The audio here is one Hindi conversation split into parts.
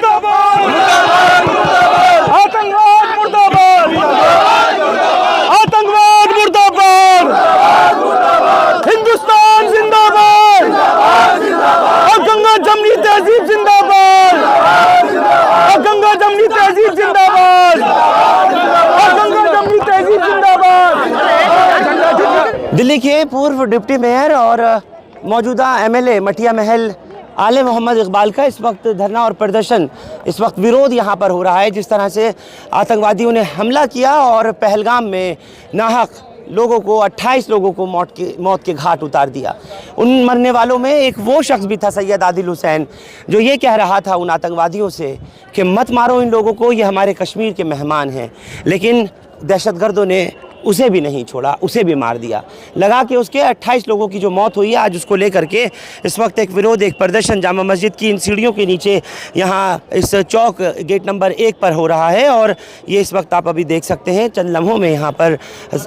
मुर्दाबाद, आतंकवाद मुर्दाबाद, आतंकवाद मुर्दाबाद, हिंदुस्तान जिंदाबाद, और गंगा जमनी तहजीब जिंदाबाद, और गंगा जमनी तहजीब जिंदाबाद, और गंगा जमनी तहजीब जिंदाबाद। दिल्ली के पूर्व डिप्टी मेयर और मौजूदा एमएलए मटिया महल आले मोहम्मद इकबाल का इस वक्त धरना और प्रदर्शन, इस वक्त विरोध यहाँ पर हो रहा है। जिस तरह से आतंकवादियों ने हमला किया और पहलगाम में नाहक लोगों को 28 लोगों को मौत के घाट उतार दिया। उन मरने वालों में एक वो शख्स भी था, सैयद आदिल हुसैन, जो ये कह रहा था उन आतंकवादियों से कि मत मारो इन लोगों को, ये हमारे कश्मीर के मेहमान हैं। लेकिन दहशतगर्दों ने उसे भी नहीं छोड़ा, उसे भी मार दिया। लगा कि उसके 28 लोगों की जो मौत हुई है, आज उसको लेकर के इस वक्त एक विरोध, एक प्रदर्शन जामा मस्जिद की इन सीढ़ियों के नीचे यहाँ इस चौक गेट नंबर 1 पर हो रहा है। और ये इस वक्त आप अभी देख सकते हैं, चंद लम्हों में यहाँ पर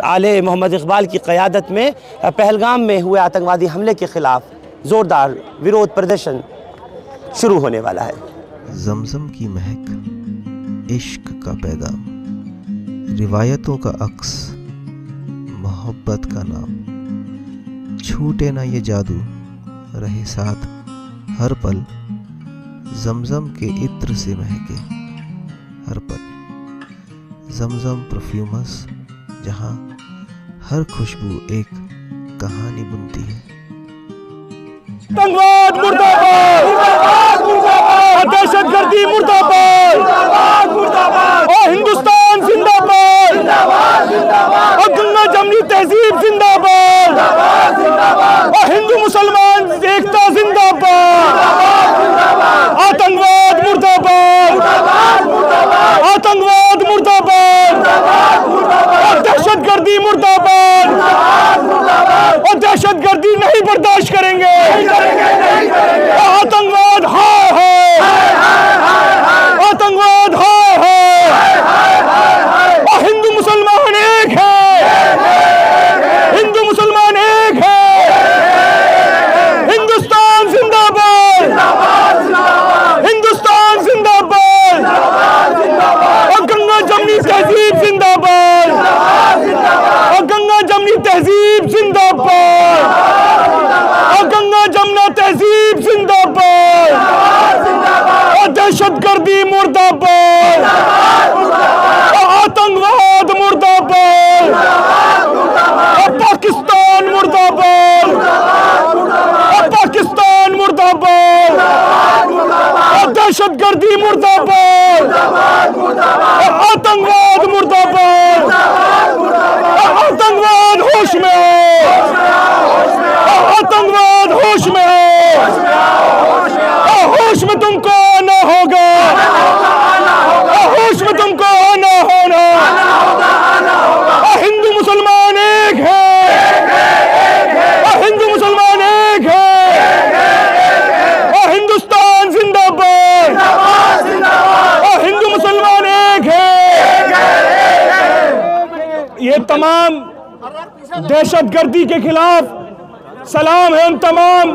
आले मोहम्मद इकबाल की क़यादत में पहलगाम में हुए आतंकवादी हमले के ख़िलाफ़ ज़ोरदार विरोध प्रदर्शन शुरू होने वाला है। जमजम की महक, इश्क का पैगाम, रिवायतों का अक्स, मोहब्बत का नाम, छूटे ना ये जादू, रहे साथ हर पल, जमजम के इत्र से महके हर पल, जमजम परफ्यूमस, जहां हर खुशबू एक कहानी बुनती है। आतंकवाद मुर्दाबाद, दहशतगर्दी मुर्दाबाद, और हिंदुस्तान जिंदाबाद, और गंगा जमनी तहजीब जिंदाबाद, और हिंदू मुसलमान एकता जिंदाबाद। आतंकवाद मुर्दाबाद, आतंकवाद मुर्दाबाद, और दहशतगर्दी मुर्दाबाद, और दहशतगर्दी नहीं बर्दाश्त करेंगे। आतंकवाद हाय हाय, आतंकवाद हाय हाय, और हिंदू मुसलमान एक है, हिंदू मुसलमान एक है। हिंदुस्तान जिंदाबाद, हिंदुस्तान जिंदाबाद, और गंगा जमनी तहजीब जिंदाबाद, और गंगा जमनी तहजीब जिंदाबाद, और गंगा जमुना तहजीब जिंदाबाद, और दहशतगर्दी मुर्दाबाद, और आतंकवाद मुर्दाबाद, और पाकिस्तान मुर्दाबाद, और पाकिस्तान मुर्दाबाद, और दहशतगर्दी मुर्दाबाद, और आतंकवाद मुर्दाबाद, और आतंकवाद होश में हो, आतंकवाद होश में हो, होश में तुमको आना होगा, होश में तुमको आना होना। हिंदू मुसलमान एक है, हिंदू मुसलमान एक है, और हिंदुस्तान जिंदाबाद, और हिंदू मुसलमान एक है। ये तमाम दहशतगर्दी के खिलाफ सलाम है उन तमाम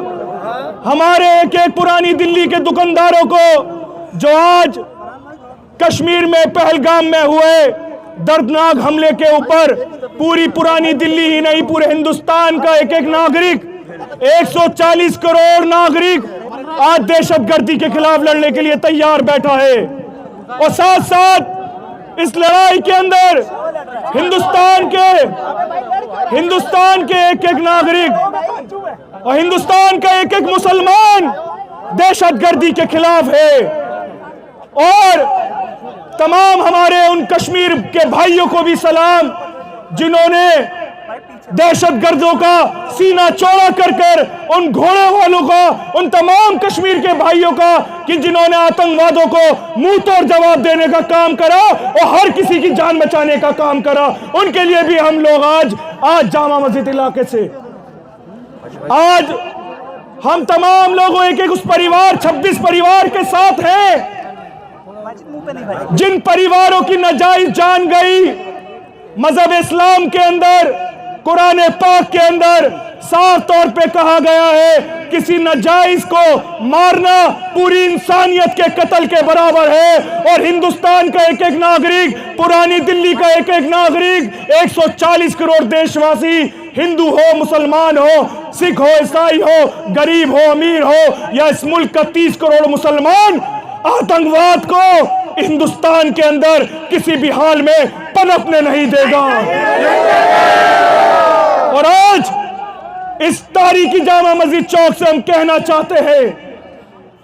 हमारे एक एक पुरानी दिल्ली के दुकानदारों को जो आज कश्मीर में पहलगाम में हुए दर्दनाक हमले के ऊपर पूरी पुरानी दिल्ली ही नहीं, पूरे हिंदुस्तान का एक एक नागरिक, 140 करोड़ नागरिक आज दहशतगर्दी के खिलाफ लड़ने के लिए तैयार बैठा है। और साथ साथ इस लड़ाई के अंदर हिंदुस्तान के एक एक नागरिक और हिंदुस्तान का एक एक मुसलमान दहशतगर्दी के खिलाफ है। और तमाम हमारे उन कश्मीर के भाइयों को भी सलाम जिन्होंने दहशतगर्दों का सीना चौड़ा कर उन घोड़े वालों का, उन तमाम कश्मीर के भाइयों का कि जिन्होंने आतंकवादों को मुंह तोड़ जवाब देने का काम करा और हर किसी की जान बचाने का काम करा, उनके लिए भी हम लोग आज जामा मस्जिद इलाके से आज हम तमाम लोगों एक एक उस परिवार 26 परिवार के साथ हैं जिन परिवारों की नाजायज जान गई मजहब इस्लाम के अंदर, कुरान पाक के अंदर साफ तौर पे कहा गया है किसी नाजायज को मारना पूरी इंसानियत के कत्ल के बराबर है। और हिंदुस्तान का एक एक नागरिक, पुरानी दिल्ली का एक एक नागरिक, 140 करोड़ देशवासी, हिंदू हो मुसलमान हो, सिख हो ईसाई हो, गरीब हो अमीर हो, या इस मुल्क का 30 करोड़ मुसलमान आतंकवाद को हिंदुस्तान के अंदर किसी भी हाल में पनपने नहीं देगा। और आज इस तारीखी जामा मस्जिद चौक से हम कहना चाहते हैं,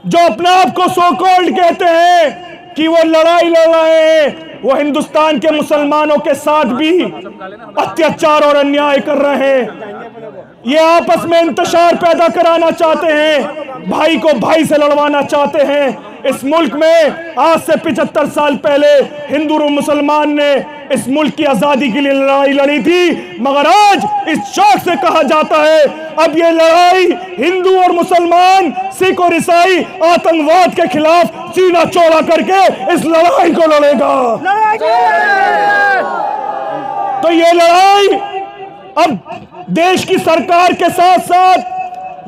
जो अपने आप को सो कॉल्ड कहते हैं कि वो लड़ाई लड़ रहे हैं, वो हिंदुस्तान के मुसलमानों के साथ भी अत्याचार और अन्याय कर रहे हैं। ये आपस में इंतशार पैदा कराना चाहते हैं, भाई को भाई से लड़वाना चाहते हैं। इस मुल्क में आज से 75 साल पहले हिंदू और मुसलमान ने इस मुल्क की आजादी के लिए लड़ाई लड़ी थी, मगर आज इस चौक से कहा जाता है अब ये लड़ाई हिंदू और मुसलमान, सिख और ईसाई आतंकवाद के खिलाफ सीना चौड़ा करके इस लड़ाई को लड़ेगा। तो ये लड़ाई अब देश की सरकार के साथ साथ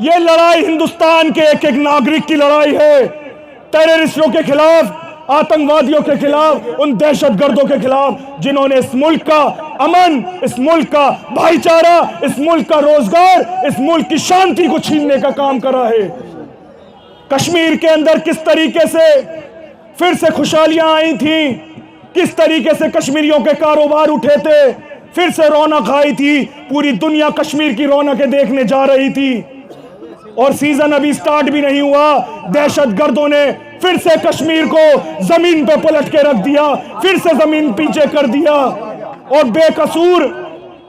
ये लड़ाई हिंदुस्तान के एक एक नागरिक की लड़ाई है। टेररिस्टों के खिलाफ, आतंकवादियों के खिलाफ, उन दहशतगर्दों के खिलाफ जिन्होंने इस मुल्क का अमन, इस मुल्क का भाईचारा, इस मुल्क का रोजगार, इस मुल्क की शांति को छीनने का काम करा है। कश्मीर के अंदर किस तरीके से फिर से खुशहालियां आई थी, किस तरीके से कश्मीरियों के कारोबार उठे थे, फिर से रौनक आई थी, पूरी दुनिया कश्मीर की रौनकें देखने जा रही थी। और सीजन अभी स्टार्ट भी नहीं हुआ, दहशतगर्दों ने फिर से कश्मीर को जमीन पे पलट के रख दिया, फिर से जमीन पीछे कर दिया। और बेकसूर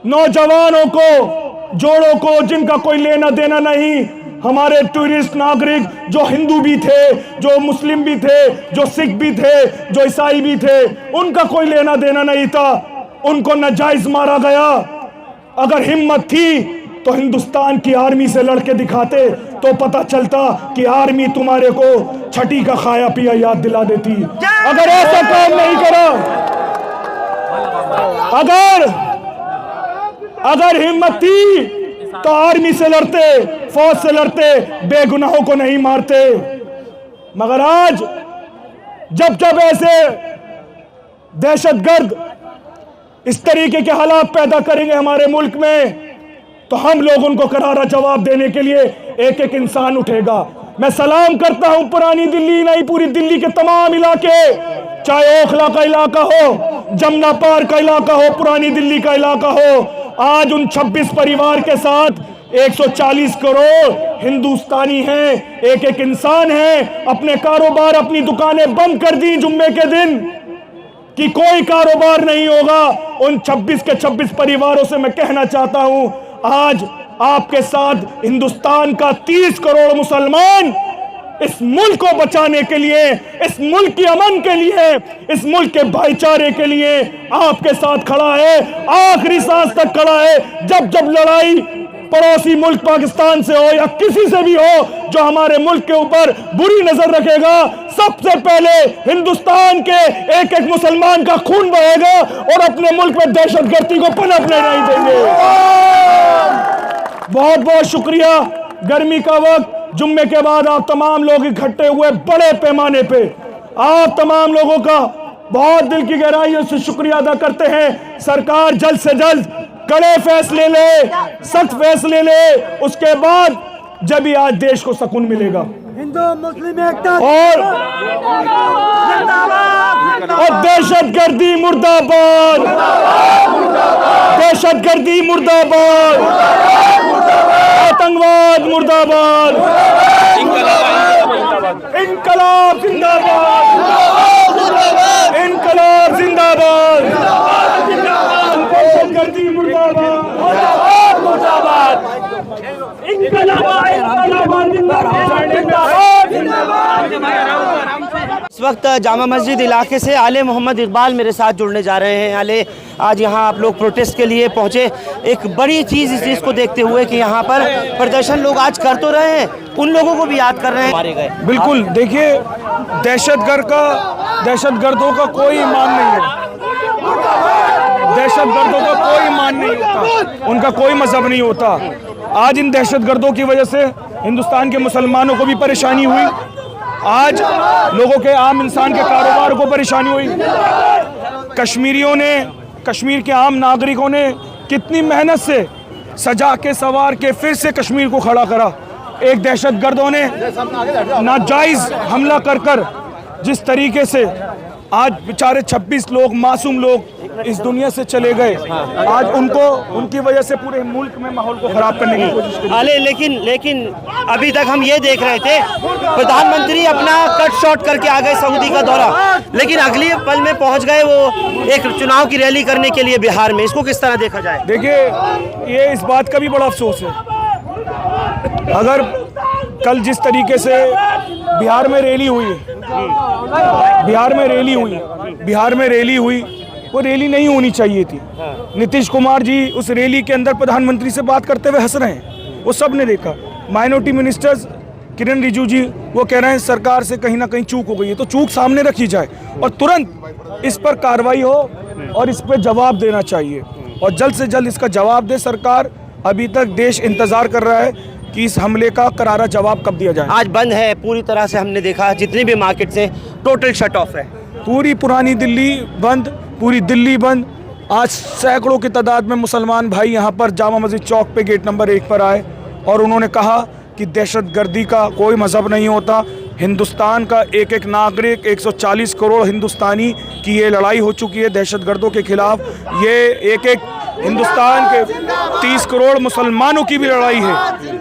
नौजवानों को, जोड़ों को, जिनका कोई लेना देना नहीं, हमारे टूरिस्ट नागरिक जो हिंदू भी थे, जो मुस्लिम भी थे, जो सिख भी थे, जो ईसाई भी थे, उनका कोई लेना देना नहीं था, उनको नाजायज मारा गया। अगर हिम्मत थी तो हिंदुस्तान की आर्मी से लड़के दिखाते तो पता चलता कि आर्मी तुम्हारे को छठी का खाया पिया याद दिला देती। अगर ऐसा काम नहीं करा, अगर हिम्मत थी तो आर्मी से लड़ते, फौज से लड़ते, बेगुनाहों को नहीं मारते। मगर आज जब जब ऐसे दहशतगर्द इस तरीके के हालात पैदा करेंगे हमारे मुल्क में, तो हम लोग उनको करारा जवाब देने के लिए एक एक इंसान उठेगा। मैं सलाम करता हूं पुरानी दिल्ली नहीं, पूरी दिल्ली के तमाम इलाके, चाहे ओखला का इलाका हो, जमुना पार का इलाका हो, पुरानी दिल्ली का इलाका हो, आज उन 26 परिवार के साथ 140 करोड़ हिंदुस्तानी हैं, एक एक इंसान है। अपने कारोबार, अपनी दुकानें बंद कर दी जुम्मे के दिन कि कोई कारोबार नहीं होगा। उन 26 के 26 परिवारों से मैं कहना चाहता हूं, आज आपके साथ हिंदुस्तान का 30 करोड़ मुसलमान इस मुल्क को बचाने के लिए, इस मुल्क की अमन के लिए, इस मुल्क के भाईचारे के लिए आपके साथ खड़ा है, आखिरी सांस तक खड़ा है। जब जब लड़ाई पड़ोसी मुल्क पाकिस्तान से हो या किसी से भी हो जो हमारे मुल्क के ऊपर बुरी नजर रखेगा, सबसे पहले हिंदुस्तान के एक एक मुसलमान का खून बहेगा और अपने मुल्क में दहशतगर्दी को पनपने नहीं देंगे। बहुत बहुत शुक्रिया। गर्मी का वक्त, जुम्मे के बाद आप तमाम लोग इकट्ठे हुए बड़े पैमाने पे, आप तमाम लोगों का बहुत दिल की गहराइयों से शुक्रिया अदा करते हैं। सरकार जल्द से जल्द कड़े फैसले ले, सख्त फैसले ले, उसके बाद जब ही आज देश को सुकून मिलेगा। हिंदू मुस्लिम एकता और दहशतगर्दी मुर्दाबाद, दहशतगर्दी मुर्दाबाद, आतंकवाद मुर्दाबाद, इनकलाब जिंदाबाद, इनकलाब जिंदाबाद, दहशतगर्दी मुर्दाबाद, इस वक्त जामा मस्जिद इलाके से आले मोहम्मद इकबाल मेरे साथ जुड़ने जा रहे हैं। आले, आज यहाँ आप लोग प्रोटेस्ट के लिए पहुँचे, एक बड़ी चीज़ इस चीज़ को देखते हुए कि यहाँ पर प्रदर्शन लोग आज कर तो रहे हैं, उन लोगों को भी याद कर रहे हैं मारे गए। बिल्कुल, देखिए दहशतगर्दों का कोई ईमान नहीं है, दहशतगर्दों का कोई ईमान नहीं होता, उनका कोई मजहब नहीं होता। आज इन दहशतगर्दों की वजह से हिंदुस्तान के मुसलमानों को भी परेशानी हुई, आज लोगों के आम इंसान के कारोबार को परेशानी हुई। कश्मीरियों ने, कश्मीर के आम नागरिकों ने कितनी मेहनत से सजा के सवार के फिर से कश्मीर को खड़ा करा। एक दहशतगर्दों ने नाजायज हमला कर जिस तरीके से आज बेचारे 26 लोग, मासूम लोग इस दुनिया से चले गए, आज उनकी वजह से पूरे मुल्क में माहौल को खराब करने की कोशिश की। लेकिन अभी तक हम ये देख रहे थे प्रधानमंत्री अपना कट शॉट करके आ गए सऊदी का दौरा, लेकिन अगली पल में पहुंच गए वो एक चुनाव की रैली करने के लिए बिहार में। इसको किस तरह देखा जाए? देखिए, ये इस बात का भी बड़ा अफसोस है, अगर कल जिस तरीके से बिहार में रैली हुई वो रैली नहीं होनी चाहिए थी। नीतीश कुमार जी उस रैली के अंदर प्रधानमंत्री से बात करते हुए हंस रहे हैं, वो सब ने देखा। माइनॉरिटी मिनिस्टर्स किरण रिजिजू जी वो कह रहे हैं सरकार से कहीं ना कहीं चूक हो गई है, तो चूक सामने रखी जाए और तुरंत इस पर कार्रवाई हो और इस पर जवाब देना चाहिए और जल्द से जल्द इसका जवाब दे सरकार। अभी तक देश इंतजार कर रहा है कि इस हमले का करारा जवाब कब दिया जाए। आज बंद है पूरी तरह से, हमने देखा जितनी भी मार्केट से टोटल शट ऑफ है। पूरी पुरानी दिल्ली बंद, पूरी दिल्ली बंद। आज सैकड़ों की तादाद में मुसलमान भाई यहाँ पर जामा मस्जिद चौक पे गेट नंबर 1 पर आए और उन्होंने कहा कि दहशतगर्दी का कोई मज़हब नहीं होता। हिंदुस्तान का एक एक नागरिक, 140 करोड़ हिंदुस्तानी की ये लड़ाई हो चुकी है दहशतगर्दों के खिलाफ। ये एक एक हिंदुस्तान के 30 करोड़ मुसलमानों की भी लड़ाई है।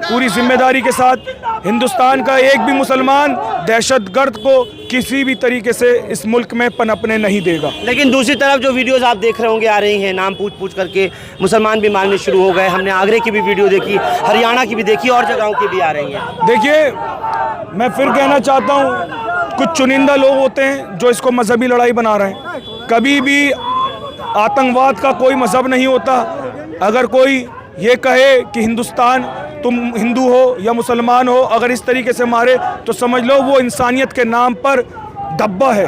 पूरी जिम्मेदारी के साथ हिंदुस्तान का एक भी मुसलमान दहशतगर्द को किसी भी तरीके से इस मुल्क में पनपने नहीं देगा। लेकिन दूसरी तरफ जो वीडियोस आप देख रहे होंगे आ रही हैं, नाम पूछ करके मुसलमान भी मारने शुरू हो गए। हमने आगरे की भी वीडियो देखी, हरियाणा की भी देखी और जगहों की भी आ रही हैं। देखिए, मैं फिर कहना चाहता हूँ, कुछ चुनिंदा लोग होते हैं जो इसको मजहबी लड़ाई बना रहे हैं। कभी भी आतंकवाद का कोई मजहब नहीं होता। अगर कोई ये कहे कि हिंदुस्तान तुम हिंदू हो या मुसलमान हो, अगर इस तरीके से मारे तो समझ लो वो इंसानियत के नाम पर धब्बा है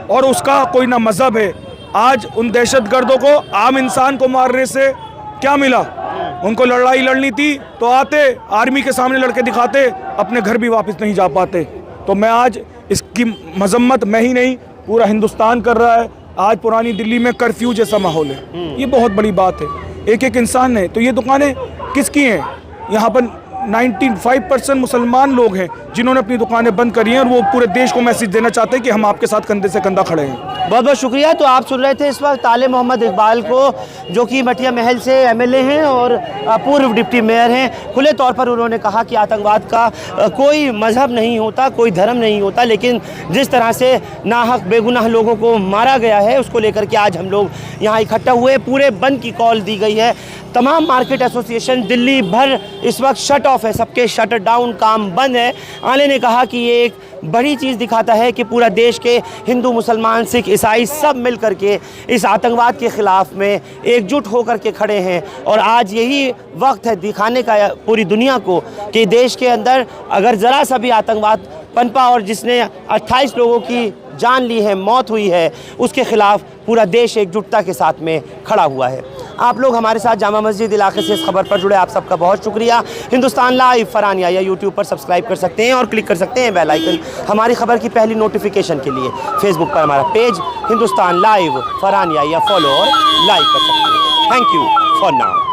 और उसका कोई ना मजहब है। आज उन दहशतगर्दों को आम इंसान को मारने से क्या मिला? उनको लड़ाई लड़नी थी तो आते, आर्मी के सामने लड़के दिखाते, अपने घर भी वापस नहीं जा पाते। तो मैं आज इसकी मजम्मत मैं ही नहीं पूरा हिंदुस्तान कर रहा है। आज पुरानी दिल्ली में कर्फ्यू जैसा माहौल है, ये बहुत बड़ी बात है। एक एक इंसान ने, तो ये दुकानें किसकी हैं? यहाँ पर 95% मुसलमान लोग हैं जिन्होंने अपनी दुकानें बंद करी हैं और वो पूरे देश को मैसेज देना चाहते हैं कि हम आपके साथ कंधे से कंधा खड़े हैं। बहुत बहुत शुक्रिया। तो आप सुन रहे थे इस वक्त आले मोहम्मद इकबाल को, जो कि मटिया महल से एमएलए हैं और पूर्व डिप्टी मेयर हैं। खुले तौर पर उन्होंने कहा कि आतंकवाद का कोई मजहब नहीं होता, कोई धर्म नहीं होता, लेकिन जिस तरह से नाहक बेगुनाह लोगों को मारा गया है उसको लेकर के आज हम लोग यहाँ इकट्ठा हुए। पूरे बंद की कॉल दी गई है। तमाम मार्केट एसोसिएशन दिल्ली भर इस वक्त शट ऑफ है, सबके शटर डाउन, काम बंद है। आले ने कहा कि ये एक बड़ी चीज़ दिखाता है कि पूरा देश के हिंदू, मुसलमान, सिख, ईसाई सब मिल करके इस आतंकवाद के ख़िलाफ़ में एकजुट होकर के खड़े हैं। और आज यही वक्त है दिखाने का पूरी दुनिया को कि देश के अंदर अगर ज़रा सा भी आतंकवाद पनपा और जिसने 28 लोगों की जान ली है, मौत हुई है, उसके ख़िलाफ़ पूरा देश एकजुटता के साथ में खड़ा हुआ है। आप लोग हमारे साथ जामा मस्जिद इलाके से इस खबर पर जुड़े, आप सबका बहुत शुक्रिया। हिंदुस्तान लाइव फरहानिया या यूट्यूब पर सब्सक्राइब कर सकते हैं और क्लिक कर सकते हैं बेल आइकन हमारी खबर की पहली नोटिफिकेशन के लिए। फेसबुक पर हमारा पेज हिंदुस्तान लाइव फरहानिया या फॉलो और लाइक कर सकते हैं। Thank you for now.